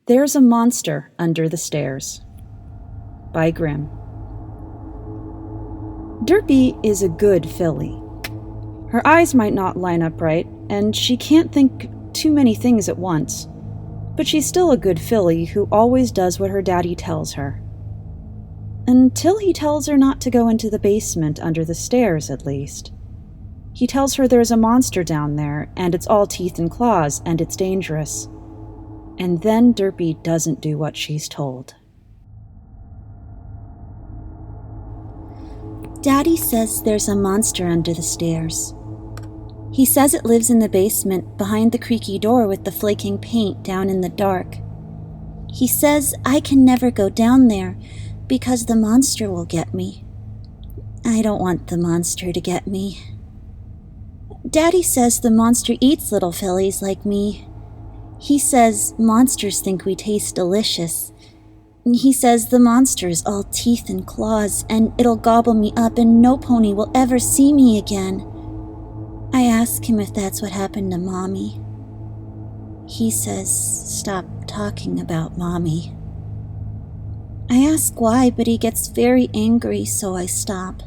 There's a Monster Under the Stairs by Grimm. Derpy is a good filly. Her eyes might not line up right, and she can't think too many things at once, but she's still a good filly who always does what her daddy tells her. Until he tells her not to go into the basement under the stairs, at least. He tells her there's a monster down there, and it's all teeth and claws, and it's dangerous. And then Derpy doesn't do what she's told. Daddy says there's a monster under the stairs. He says it lives in the basement behind the creaky door with the flaking paint down in the dark. He says I can never go down there because the monster will get me. I don't want the monster to get me. Daddy says the monster eats little fillies like me. He says monsters think we taste delicious. He says the monster is all teeth and claws, and it'll gobble me up, and no pony will ever see me again. I ask him if that's what happened to Mommy. He says, stop talking about Mommy. I ask why, but he gets very angry, so I stop.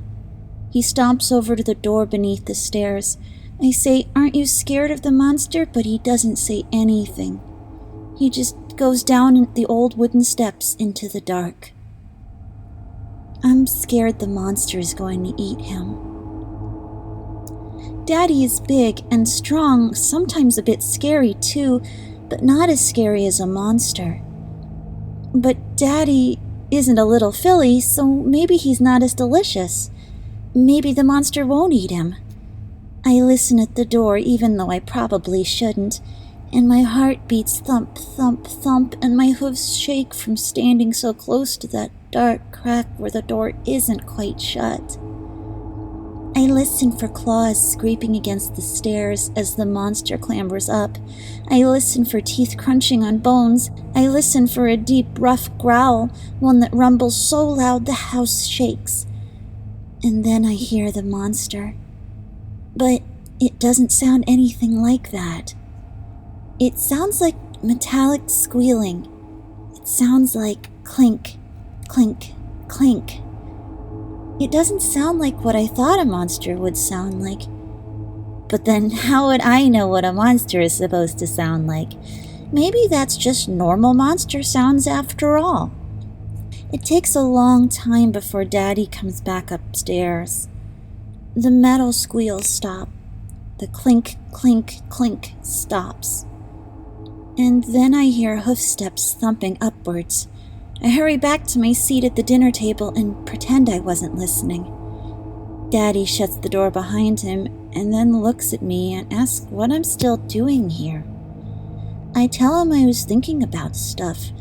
He stomps over to the door beneath the stairs. I say, aren't you scared of the monster? But he doesn't say anything. He just goes down the old wooden steps into the dark. I'm scared the monster is going to eat him. Daddy is big and strong, sometimes a bit scary too, but not as scary as a monster. But Daddy isn't a little filly, so maybe he's not as delicious. Maybe the monster won't eat him. I listen at the door even though I probably shouldn't, and my heart beats thump, thump, thump, and my hooves shake from standing so close to that dark crack where the door isn't quite shut. I listen for claws scraping against the stairs as the monster clambers up. I listen for teeth crunching on bones. I listen for a deep, rough growl, one that rumbles so loud the house shakes. And then I hear the monster. But it doesn't sound anything like that. It sounds like metallic squealing. It sounds like clink, clink, clink. It doesn't sound like what I thought a monster would sound like. But then how would I know what a monster is supposed to sound like? Maybe that's just normal monster sounds after all. It takes a long time before Daddy comes back upstairs. The metal squeals stop. The clink, clink, clink stops. And then I hear hoofsteps thumping upwards. I hurry back to my seat at the dinner table and pretend I wasn't listening. Daddy shuts the door behind him and then looks at me and asks what I'm still doing here. I tell him I was thinking about stuff,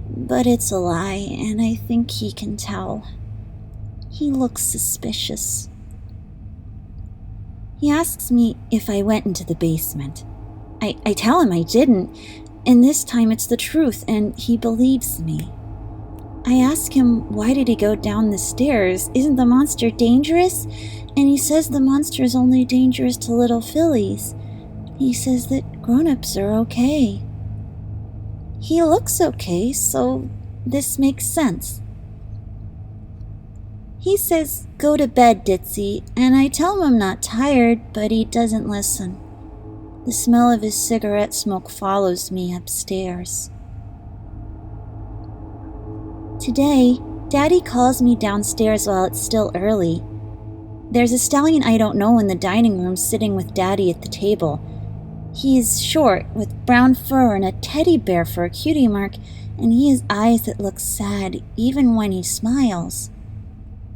but it's a lie, and I think he can tell. He looks suspicious. He asks me if I went into the basement. I tell him I didn't, and this time it's the truth, and he believes me. I ask him why did he go down the stairs? Isn't the monster dangerous? And he says the monster is only dangerous to little fillies. He says that grown-ups are okay. He looks okay, so this makes sense. He says, go to bed, Ditzy, and I tell him I'm not tired, but he doesn't listen. The smell of his cigarette smoke follows me upstairs. Today, Daddy calls me downstairs while it's still early. There's a stallion I don't know in the dining room sitting with Daddy at the table. He's short, with brown fur and a teddy bear for a cutie mark, and he has eyes that look sad even when he smiles.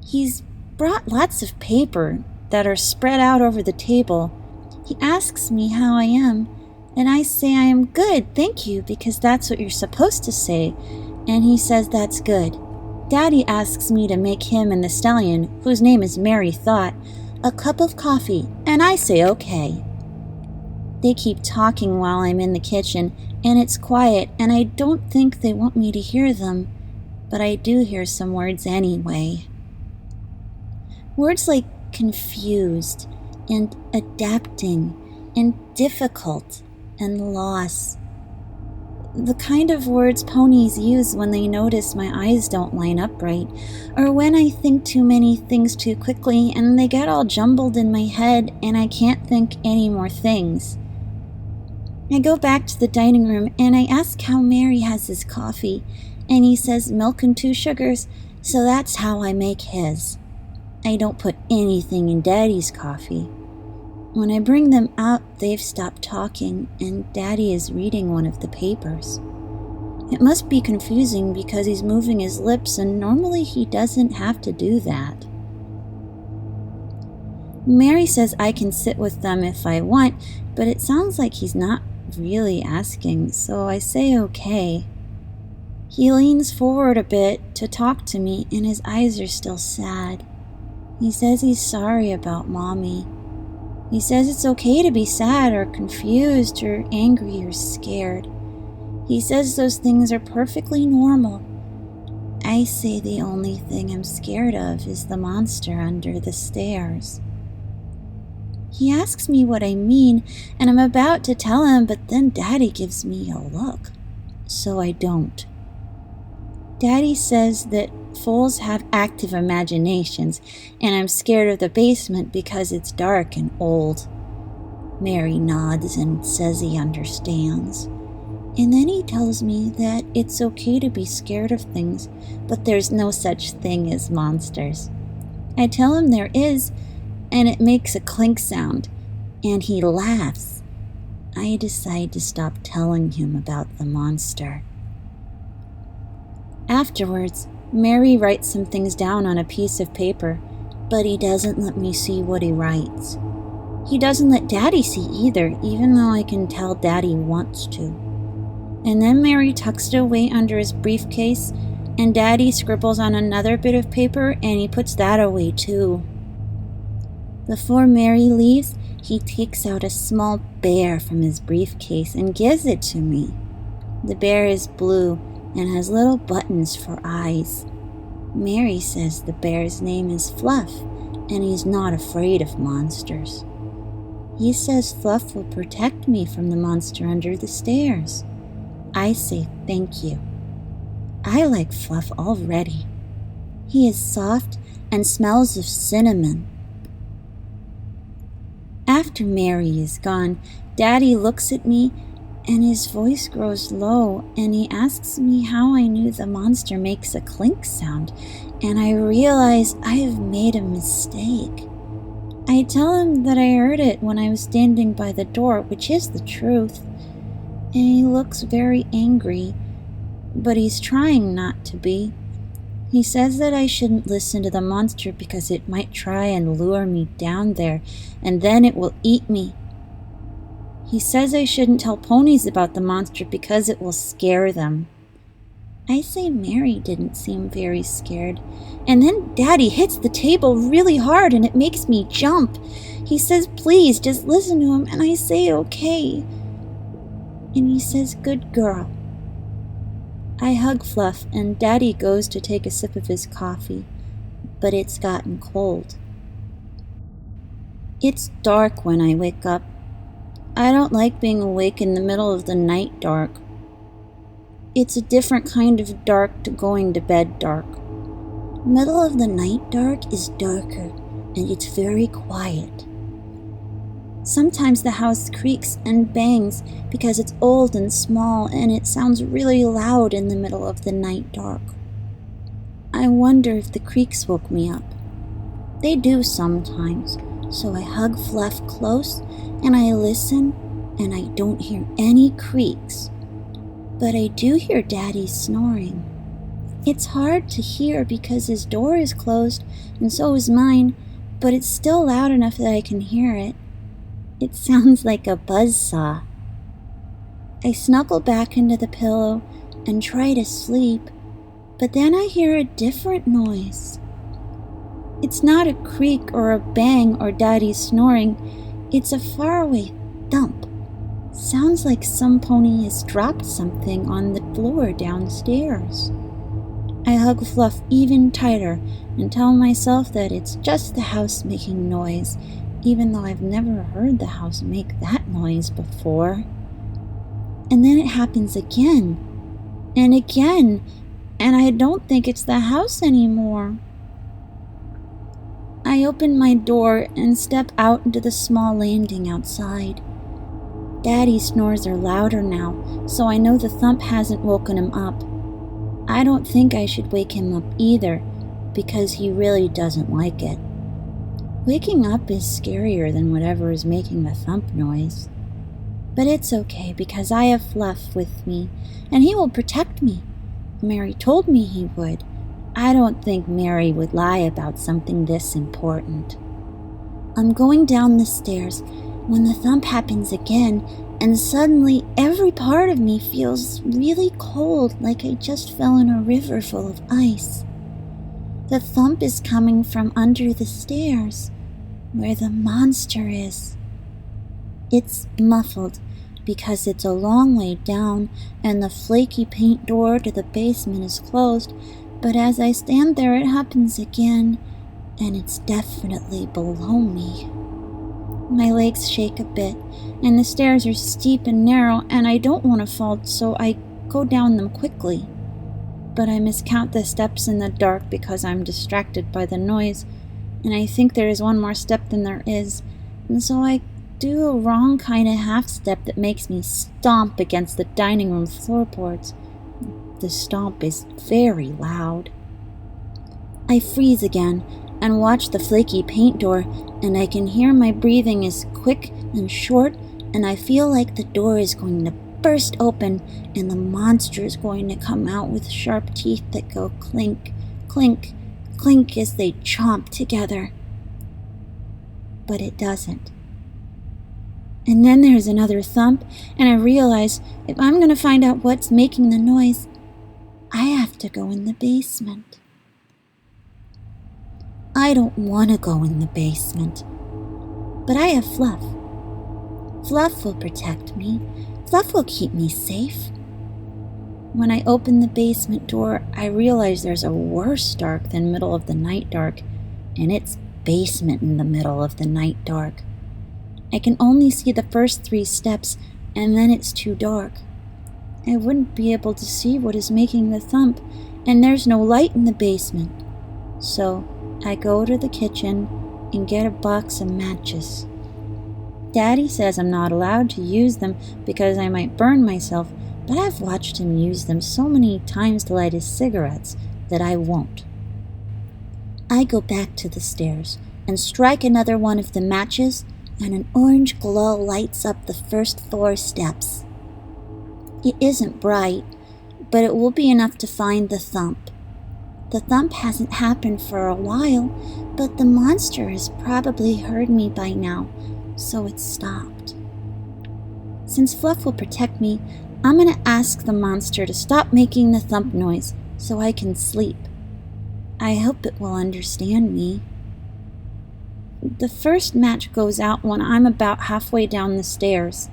He's brought lots of paper that are spread out over the table. He asks me how I am, and I say I am good, thank you, because that's what you're supposed to say, and he says that's good. Daddy asks me to make him and the stallion, whose name is Mary Thought, a cup of coffee, and I say okay. They keep talking while I'm in the kitchen, and it's quiet, and I don't think they want me to hear them, but I do hear some words anyway. Words like confused, and adapting, and difficult, and loss. The kind of words ponies use when they notice my eyes don't line up right, or when I think too many things too quickly and they get all jumbled in my head and I can't think any more things. I go back to the dining room and I ask how Mary has his coffee, and he says milk and 2 sugars, so that's how I make his. I don't put anything in Daddy's coffee. When I bring them out, they've stopped talking, and Daddy is reading one of the papers. It must be confusing because he's moving his lips, and normally he doesn't have to do that. Mary says I can sit with them if I want, but it sounds like he's not really asking, so I say okay. He leans forward a bit to talk to me, and his eyes are still sad. He says he's sorry about Mommy. He says it's okay to be sad or confused or angry or scared. He says those things are perfectly normal. I say the only thing I'm scared of is the monster under the stairs. He asks me what I mean, and I'm about to tell him, but then Daddy gives me a look, so I don't. Daddy says that fools have active imaginations, and I'm scared of the basement because it's dark and old. Mary nods and says he understands. And then he tells me that it's okay to be scared of things, but there's no such thing as monsters. I tell him there is, and it makes a clink sound, and he laughs. I decide to stop telling him about the monster. Afterwards, Mary writes some things down on a piece of paper, but he doesn't let me see what he writes. He doesn't let Daddy see either, even though I can tell Daddy wants to. And then Mary tucks it away under his briefcase, and Daddy scribbles on another bit of paper, and he puts that away too. Before Mary leaves, he takes out a small bear from his briefcase and gives it to me. The bear is blue and has little buttons for eyes. Mary says the bear's name is Fluff, and he's not afraid of monsters. He says Fluff will protect me from the monster under the stairs. I say thank you. I like Fluff already. He is soft and smells of cinnamon. After Mary is gone, Daddy looks at me and his voice grows low, and he asks me how I knew the monster makes a clink sound, and I realize I have made a mistake. I tell him that I heard it when I was standing by the door, which is the truth, and he looks very angry, but he's trying not to be. He says that I shouldn't listen to the monster because it might try and lure me down there, and then it will eat me. He says I shouldn't tell ponies about the monster because it will scare them. I say Mary didn't seem very scared, and then Daddy hits the table really hard and it makes me jump. He says please just listen to him, and I say okay. And he says good girl. I hug Fluff, and Daddy goes to take a sip of his coffee, but it's gotten cold. It's dark when I wake up. I don't like being awake in the middle of the night dark. It's a different kind of dark to going to bed dark. Middle of the night dark is darker, and it's very quiet. Sometimes the house creaks and bangs because it's old and small, and it sounds really loud in the middle of the night dark. I wonder if the creaks woke me up. They do sometimes, so I hug Fluff close, and I listen, and I don't hear any creaks. But I do hear Daddy snoring. It's hard to hear because his door is closed, and so is mine, but it's still loud enough that I can hear it. It sounds like a buzzsaw. I snuggle back into the pillow and try to sleep, but then I hear a different noise. It's not a creak or a bang or Daddy's snoring. It's a faraway thump. Sounds like some pony has dropped something on the floor downstairs. I hug Fluff even tighter and tell myself that it's just the house making noise, even though I've never heard the house make that noise before. And then it happens again and again, and I don't think it's the house anymore. I open my door and step out into the small landing outside. Daddy's snores are louder now, so I know the thump hasn't woken him up. I don't think I should wake him up either, because he really doesn't like it. Waking up is scarier than whatever is making the thump noise. But it's okay, because I have Fluff with me, and he will protect me. Mary told me he would. I don't think Mary would lie about something this important. I'm going down the stairs when the thump happens again, and suddenly every part of me feels really cold, like I just fell in a river full of ice. The thump is coming from under the stairs, where the monster is. It's muffled because it's a long way down and the flaky paint door to the basement is closed, but as I stand there it happens again, and it's definitely below me. My legs shake a bit, and the stairs are steep and narrow, and I don't want to fall, so I go down them quickly. But I miscount the steps in the dark because I'm distracted by the noise, and I think there is one more step than there is, and so I do a wrong kind of half step that makes me stomp against the dining room floorboards. The stomp is very loud. I freeze again and watch the flaky paint door, and I can hear my breathing is quick and short, and I feel like the door is going to burst open and the monster is going to come out with sharp teeth that go clink, clink, clink as they chomp together. But it doesn't. And then there's another thump, and I realize if I'm going to find out what's making the noise, I have to go in the basement. I don't want to go in the basement, but I have Fluff. Fluff will protect me. Fluff will keep me safe. When I open the basement door, I realize there's a worse dark than middle of the night dark, and it's basement in the middle of the night dark. I can only see the first 3 steps, and then it's too dark. I wouldn't be able to see what is making the thump, and there's no light in the basement. So I go to the kitchen and get a box of matches. Daddy says I'm not allowed to use them because I might burn myself, but I've watched him use them so many times to light his cigarettes that I won't. I go back to the stairs and strike another one of the matches, and an orange glow lights up the first 4 steps. It isn't bright, but it will be enough to find the thump. The thump hasn't happened for a while, but the monster has probably heard me by now, so it's stopped. Since Fluff will protect me, I'm going to ask the monster to stop making the thump noise so I can sleep. I hope it will understand me. The first match goes out when I'm about halfway down the stairs.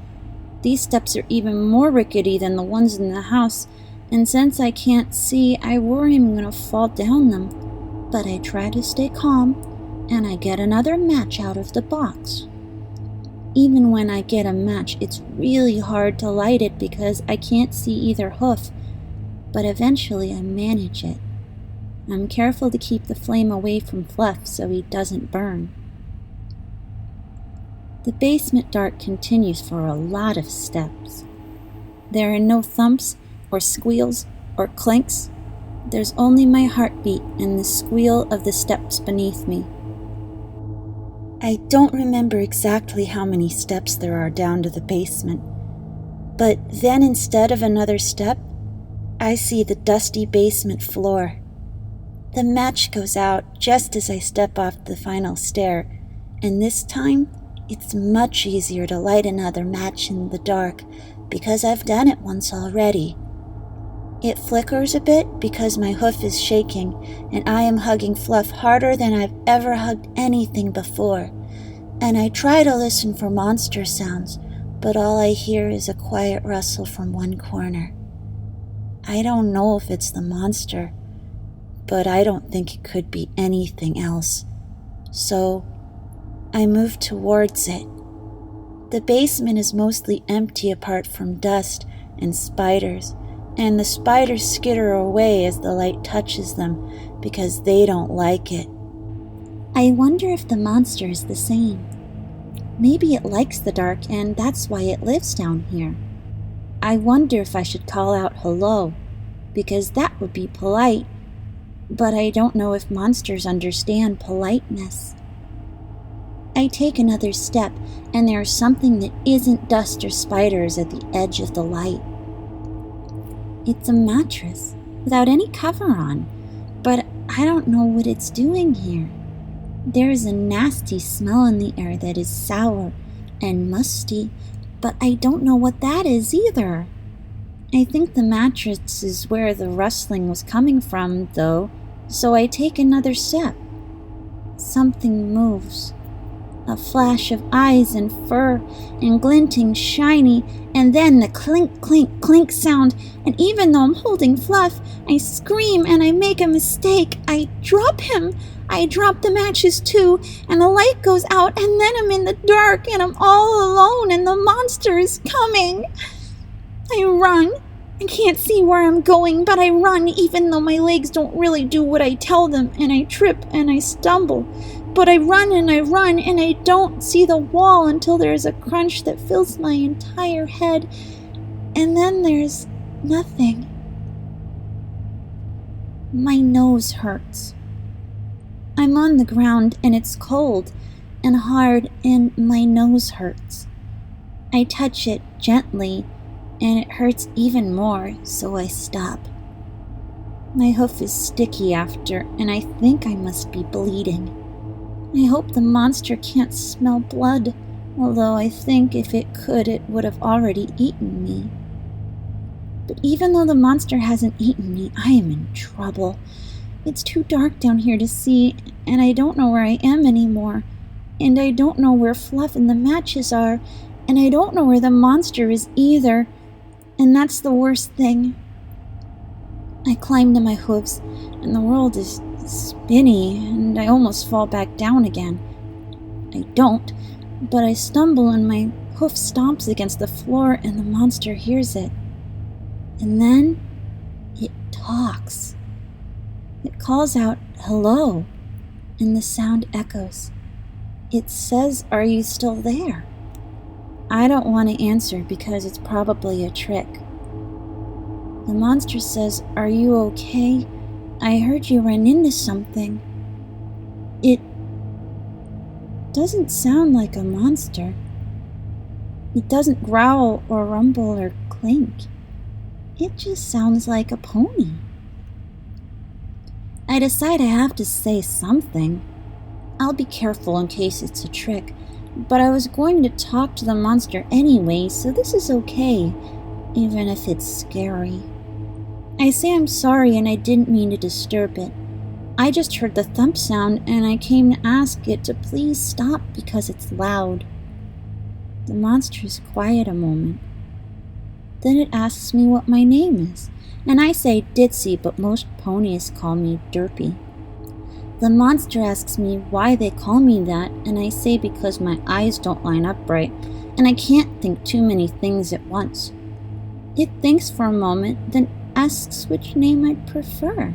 These steps are even more rickety than the ones in the house, and since I can't see, I worry I'm going to fall down them. But I try to stay calm, and I get another match out of the box. Even when I get a match, it's really hard to light it because I can't see either hoof, but eventually I manage it. I'm careful to keep the flame away from Fluff so he doesn't burn. The basement dark continues for a lot of steps. There are no thumps or squeals or clinks. There's only my heartbeat and the squeal of the steps beneath me. I don't remember exactly how many steps there are down to the basement, but then instead of another step, I see the dusty basement floor. The match goes out just as I step off the final stair, and this time, it's much easier to light another match in the dark because I've done it once already. It flickers a bit because my hoof is shaking and I am hugging Fluff harder than I've ever hugged anything before. And I try to listen for monster sounds, but all I hear is a quiet rustle from one corner. I don't know if it's the monster, but I don't think it could be anything else. So I move towards it. The basement is mostly empty apart from dust, and spiders, and the spiders skitter away as the light touches them because they don't like it. I wonder if the monster is the same. Maybe it likes the dark and that's why it lives down here. I wonder if I should call out hello, because that would be polite, but I don't know if monsters understand politeness. I take another step, and there's something that isn't dust or spiders at the edge of the light. It's a mattress, without any cover on, but I don't know what it's doing here. There is a nasty smell in the air that is sour and musty, but I don't know what that is either. I think the mattress is where the rustling was coming from, though, so I take another step. Something moves. A flash of eyes and fur and glinting shiny, and then the clink, clink, clink sound, and even though I'm holding Fluff, I scream and I make a mistake. I drop him. I drop the matches too, and the light goes out, and then I'm in the dark, and I'm all alone, and the monster is coming. I run. I can't see where I'm going, but I run even though my legs don't really do what I tell them, and I trip and I stumble. But I run, and I don't see the wall until there's a crunch that fills my entire head, and then there's nothing. My nose hurts. I'm on the ground, and it's cold and hard, and my nose hurts. I touch it gently, and it hurts even more, so I stop. My hoof is sticky after, and I think I must be bleeding. I hope the monster can't smell blood, although I think if it could, it would have already eaten me. But even though the monster hasn't eaten me, I am in trouble. It's too dark down here to see, and I don't know where I am anymore, and I don't know where Fluff and the matches are, and I don't know where the monster is either, and that's the worst thing. I climb to my hooves, and the world is spinny, and I almost fall back down again. I don't, but I stumble and my hoof stomps against the floor and the monster hears it. And then it talks. It calls out, "Hello," and the sound echoes. It says, "Are you still there?" I don't want to answer because it's probably a trick. The monster says, "Are you okay? I heard you ran into something." It doesn't sound like a monster. It doesn't growl or rumble or clink. It just sounds like a pony. I decide I have to say something. I'll be careful in case it's a trick, but I was going to talk to the monster anyway, so this is okay, even if it's scary. I say I'm sorry and I didn't mean to disturb it. I just heard the thump sound and I came to ask it to please stop because it's loud. The monster is quiet a moment. Then it asks me what my name is, and I say Ditzy, but most ponies call me Derpy. The monster asks me why they call me that, and I say because my eyes don't line up right, and I can't think too many things at once. It thinks for a moment, then asks which name I'd prefer.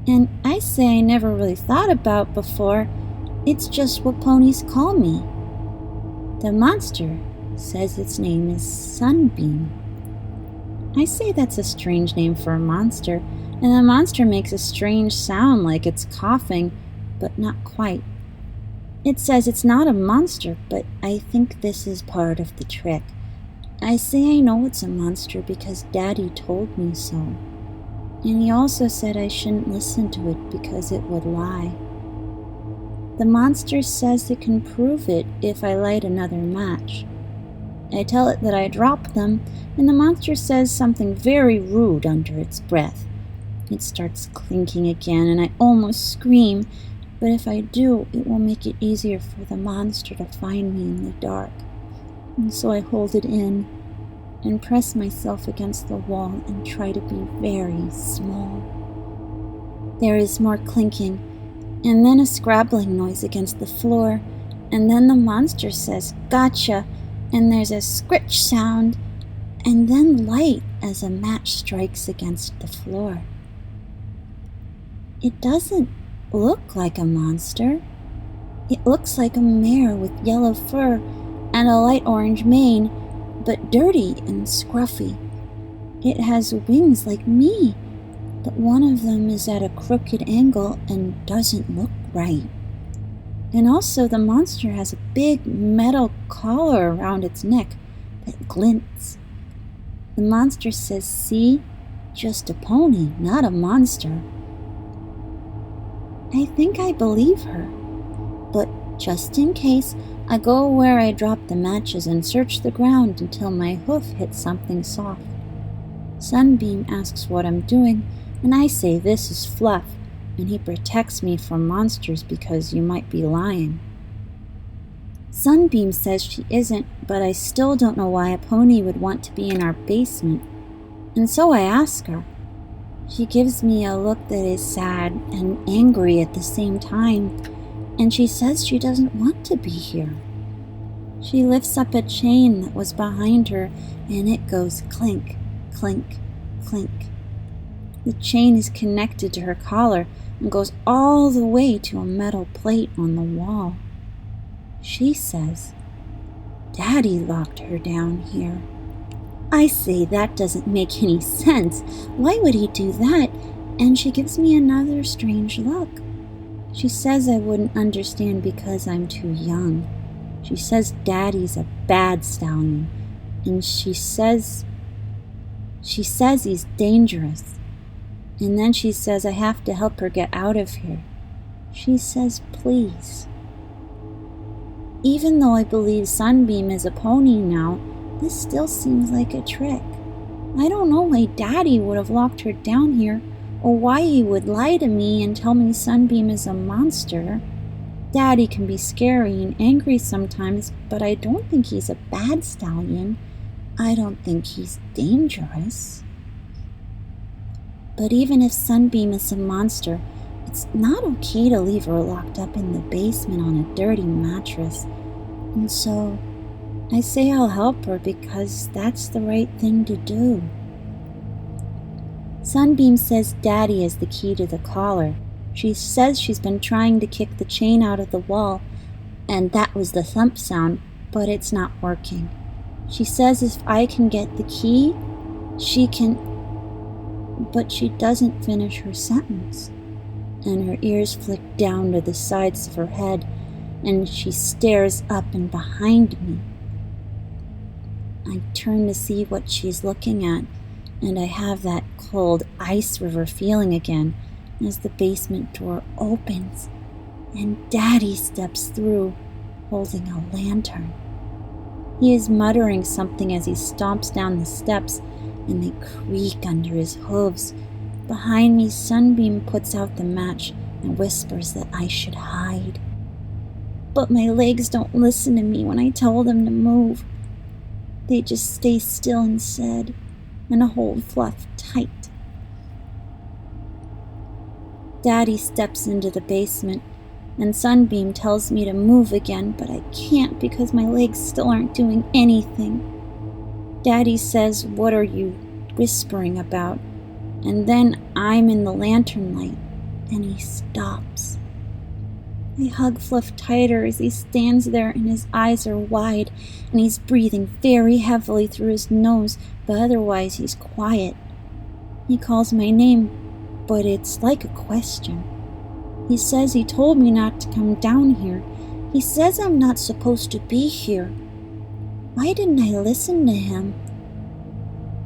And I say I never really thought about before. It's just what ponies call me. The monster says its name is Sunbeam. I say that's a strange name for a monster, and the monster makes a strange sound like it's coughing, but not quite. It says it's not a monster, but I think this is part of the trick. I say I know it's a monster because Daddy told me so. And he also said I shouldn't listen to it because it would lie. The monster says it can prove it if I light another match. I tell it that I dropped them, and the monster says something very rude under its breath. It starts clinking again, and I almost scream, but if I do, it will make it easier for the monster to find me in the dark. And so I hold it in and press myself against the wall and try to be very small. There is more clinking, and then a scrabbling noise against the floor, and then the monster says, "Gotcha," and there's a scritch sound, and then light as a match strikes against the floor. It doesn't look like a monster. It looks like a mare with yellow fur and a light orange mane, but dirty and scruffy. It has wings like me, but one of them is at a crooked angle and doesn't look right. And also the monster has a big metal collar around its neck that glints. The monster says, "See, just a pony, not a monster." I think I believe her, but just in case, I go where I dropped the matches and search the ground until my hoof hits something soft. Sunbeam asks what I'm doing, and I say this is Fluff, and he protects me from monsters because you might be lying. Sunbeam says she isn't, but I still don't know why a pony would want to be in our basement, and so I ask her. She gives me a look that is sad and angry at the same time, and she says she doesn't want to be here. She lifts up a chain that was behind her, and it goes clink, clink, clink. The chain is connected to her collar and goes all the way to a metal plate on the wall. She says, "Daddy locked her down here." I say that doesn't make any sense. Why would he do that? And she gives me another strange look. She says I wouldn't understand because I'm too young. She says Daddy's a bad stallion, and she says he's dangerous. And then she says I have to help her get out of here. She says please. Even though I believe Sunbeam is a pony now, this still seems like a trick. I don't know why Daddy would have locked her down here, or why he would lie to me and tell me Sunbeam is a monster. Daddy can be scary and angry sometimes, but I don't think he's a bad stallion. I don't think he's dangerous. But even if Sunbeam is a monster, it's not okay to leave her locked up in the basement on a dirty mattress. And so I say I'll help her because that's the right thing to do. Sunbeam says Daddy is the key to the collar. She says she's been trying to kick the chain out of the wall, and that was the thump sound, but it's not working. She says if I can get the key, she can... But she doesn't finish her sentence, and her ears flick down to the sides of her head, and she stares up and behind me. I turn to see what she's looking at, and I have that cold ice river feeling again as the basement door opens, and Daddy steps through, holding a lantern. He is muttering something as he stomps down the steps, and they creak under his hooves. Behind me, Sunbeam puts out the match and whispers that I should hide. But my legs don't listen to me when I tell them to move. They just stay still instead and hold Fluff tight. Daddy steps into the basement, and Sunbeam tells me to move again, but I can't because my legs still aren't doing anything. Daddy says, "What are you whispering about?" And then I'm in the lantern light, and he stops. I hug Fluff tighter as he stands there, and his eyes are wide, and he's breathing very heavily through his nose, but otherwise he's quiet. He calls my name, but it's like a question. He says he told me not to come down here. He says I'm not supposed to be here. Why didn't I listen to him?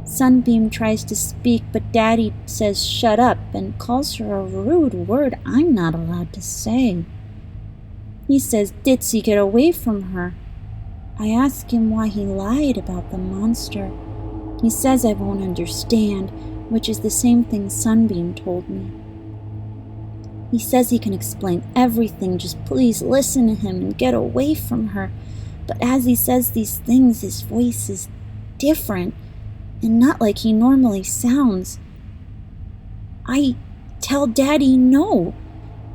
Sunbeam tries to speak, but Daddy says shut up and calls her a rude word I'm not allowed to say. He says, "Ditzy, get away from her." I ask him why he lied about the monster. He says I won't understand, which is the same thing Sunbeam told me. He says he can explain everything, just please listen to him and get away from her. But as he says these things, his voice is different and not like he normally sounds. I tell Daddy no,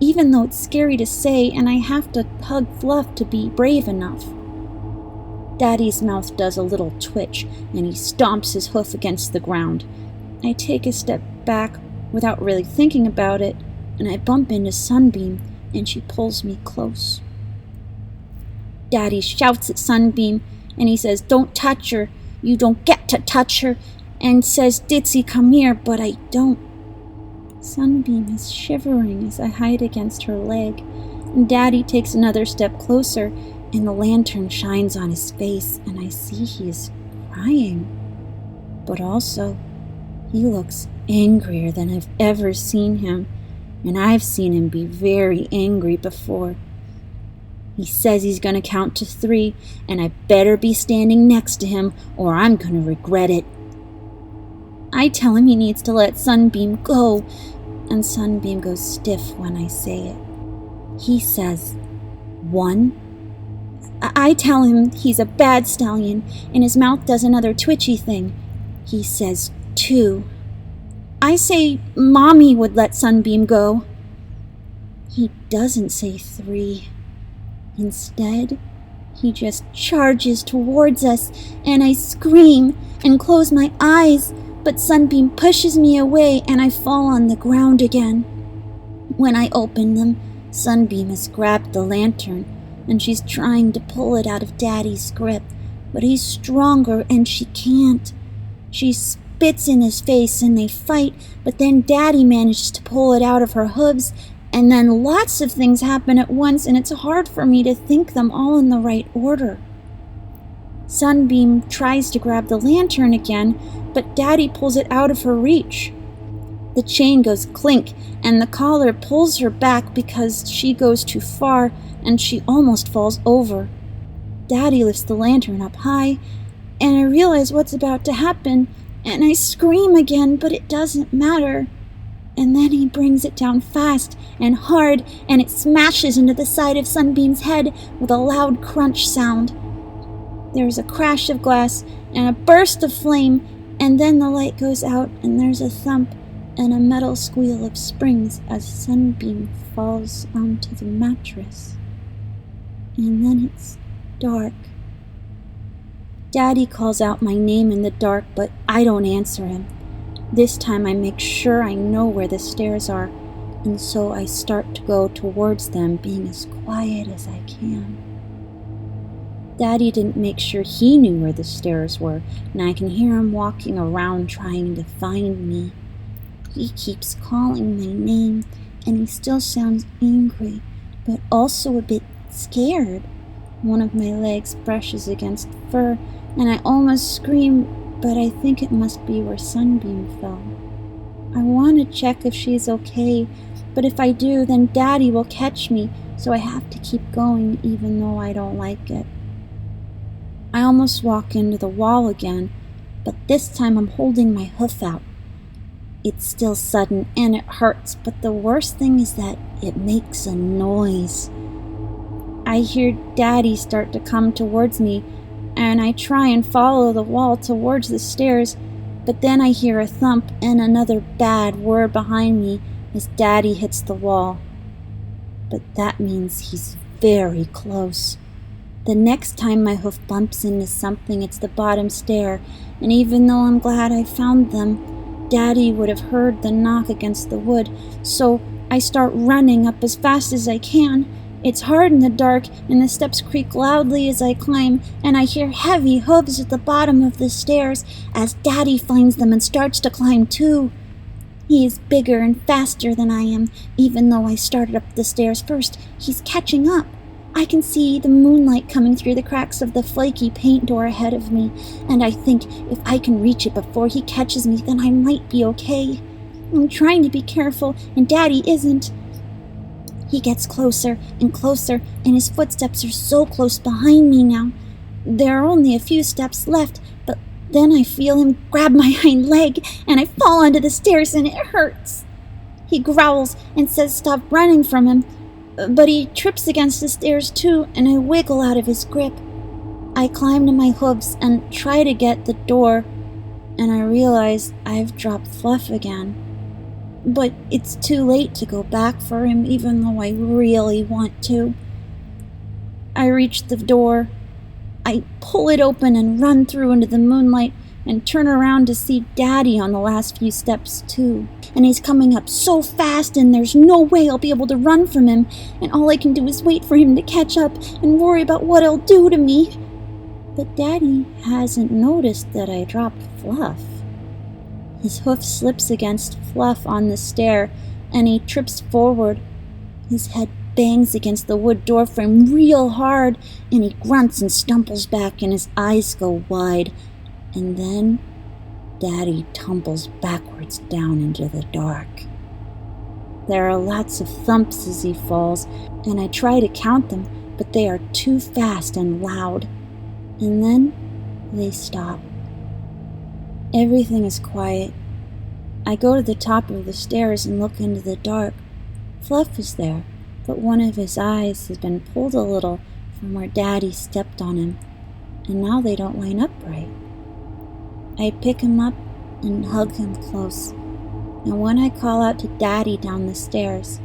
even though it's scary to say, and I have to hug Fluff to be brave enough. Daddy's mouth does a little twitch, and he stomps his hoof against the ground. I take a step back without really thinking about it, and I bump into Sunbeam, and she pulls me close. Daddy shouts at Sunbeam, and he says, "Don't touch her. You don't get to touch her," and says, "Ditsy, come here," but I don't. Sunbeam is shivering as I hide against her leg, and Daddy takes another step closer, and the lantern shines on his face, and I see he is crying. But also, he looks angrier than I've ever seen him, and I've seen him be very angry before. He says he's going to count to 3, and I better be standing next to him, or I'm going to regret it. I tell him he needs to let Sunbeam go, and Sunbeam goes stiff when I say it. He says, 1. I tell him he's a bad stallion, and his mouth does another twitchy thing. He says, 2. I say Mommy would let Sunbeam go. He doesn't say 3. Instead, he just charges towards us, and I scream and close my eyes, but Sunbeam pushes me away, and I fall on the ground again. When I open them, Sunbeam has grabbed the lantern, and she's trying to pull it out of Daddy's grip, but he's stronger, and she can't. She spits in his face, and they fight, but then Daddy manages to pull it out of her hooves, and then lots of things happen at once, and it's hard for me to think them all in the right order. Sunbeam tries to grab the lantern again, but Daddy pulls it out of her reach. The chain goes clink, and the collar pulls her back because she goes too far, and she almost falls over. Daddy lifts the lantern up high, and I realize what's about to happen, and I scream again, but it doesn't matter. And then he brings it down fast and hard, and it smashes into the side of Sunbeam's head with a loud crunch sound. There's a crash of glass and a burst of flame, and then the light goes out, and there's a thump and a metal squeal of springs as Sunbeam falls onto the mattress. And then it's dark. Daddy calls out my name in the dark, but I don't answer him. This time I make sure I know where the stairs are, and so I start to go towards them, being as quiet as I can. Daddy didn't make sure he knew where the stairs were, and I can hear him walking around trying to find me. He keeps calling my name, and he still sounds angry, but also a bit scared. One of my legs brushes against fur, and I almost scream, but I think it must be where Sunbeam fell. I want to check if she's okay, but if I do, then Daddy will catch me, so I have to keep going even though I don't like it. I almost walk into the wall again, but this time I'm holding my hoof out. It's still sudden and it hurts, but the worst thing is that it makes a noise. I hear Daddy start to come towards me, and I try and follow the wall towards the stairs, but then I hear a thump and another bad word behind me as Daddy hits the wall. But that means he's very close. The next time my hoof bumps into something, it's the bottom stair, and even though I'm glad I found them, Daddy would have heard the knock against the wood, so I start running up as fast as I can. It's hard in the dark, and the steps creak loudly as I climb, and I hear heavy hooves at the bottom of the stairs as Daddy finds them and starts to climb too. He is bigger and faster than I am, even though I started up the stairs first. He's catching up. I can see the moonlight coming through the cracks of the flaky paint door ahead of me, and I think if I can reach it before he catches me, then I might be okay. I'm trying to be careful, and Daddy isn't. He gets closer and closer, and his footsteps are so close behind me now. There are only a few steps left, but then I feel him grab my hind leg, and I fall onto the stairs, and it hurts. He growls and says stop running from him, but he trips against the stairs too, and I wiggle out of his grip. I climb to my hooves and try to get the door, and I realize I've dropped Fluff again. But it's too late to go back for him, even though I really want to. I reach the door. I pull it open and run through into the moonlight and turn around to see Daddy on the last few steps too. And he's coming up so fast and there's no way I'll be able to run from him, and all I can do is wait for him to catch up and worry about what he'll do to me. But Daddy hasn't noticed that I dropped Fluff. His hoof slips against Fluff on the stair and he trips forward. His head bangs against the wood doorframe real hard, and he grunts and stumbles back and his eyes go wide. And then Daddy tumbles backwards down into the dark. There are lots of thumps as he falls, and I try to count them, but they are too fast and loud. And then they stop. Everything is quiet. I go to the top of the stairs and look into the dark. Fluff is there, but one of his eyes has been pulled a little from where Daddy stepped on him, and now they don't line up right. I pick him up and hug him close, and when I call out to Daddy down the stairs,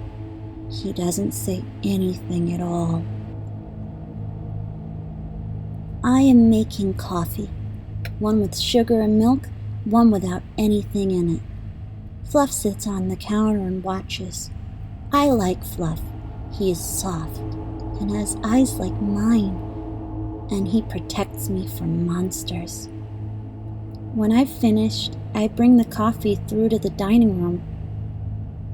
he doesn't say anything at all. I am making coffee, one with sugar and milk, one without anything in it. Fluff sits on the counter and watches. I like Fluff. He is soft and has eyes like mine, and he protects me from monsters. When I've finished, I bring the coffee through to the dining room,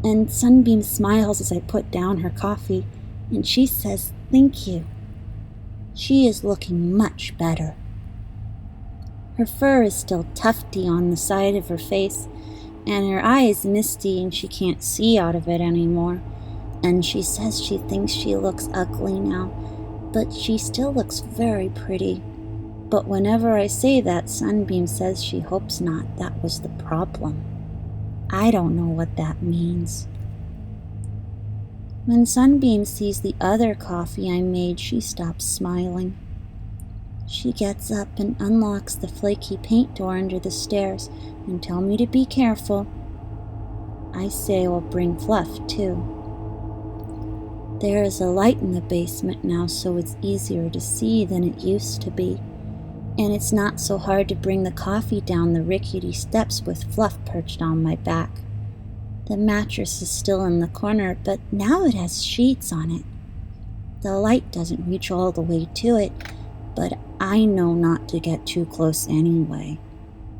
and Sunbeam smiles as I put down her coffee, and she says thank you. She is looking much better. Her fur is still tufty on the side of her face, and her eye is misty and she can't see out of it anymore. And she says she thinks she looks ugly now, but she still looks very pretty. But whenever I say that, Sunbeam says she hopes not. That was the problem. I don't know what that means. When Sunbeam sees the other coffee I made, she stops smiling. She gets up and unlocks the flaky paint door under the stairs and tells me to be careful. I say I will bring Fluff too. There is a light in the basement now, so it's easier to see than it used to be. And it's not so hard to bring the coffee down the rickety steps with Fluff perched on my back. The mattress is still in the corner, but now it has sheets on it. The light doesn't reach all the way to it, but I know not to get too close anyway.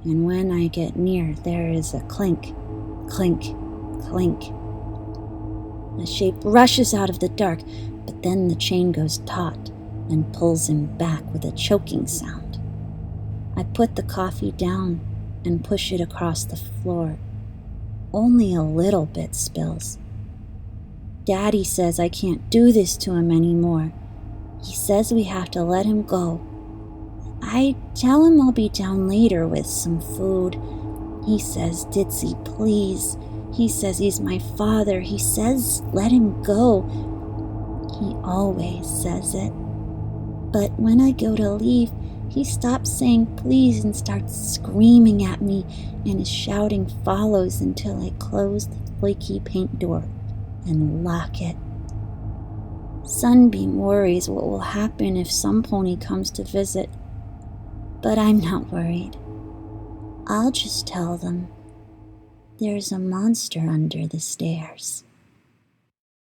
And when I get near, there is a clink, clink, clink. A shape rushes out of the dark, but then the chain goes taut and pulls him back with a choking sound. I put the coffee down and push it across the floor. Only a little bit spills. Daddy says I can't do this to him anymore. He says we have to let him go. I tell him I'll be down later with some food. He says, Ditzy, please. He says he's my father. He says let him go. He always says it. But when I go to leave, he stops saying please and starts screaming at me, and his shouting follows until I close the flaky paint door and lock it. Sunbeam worries what will happen if some pony comes to visit, but I'm not worried. I'll just tell them there's a monster under the stairs.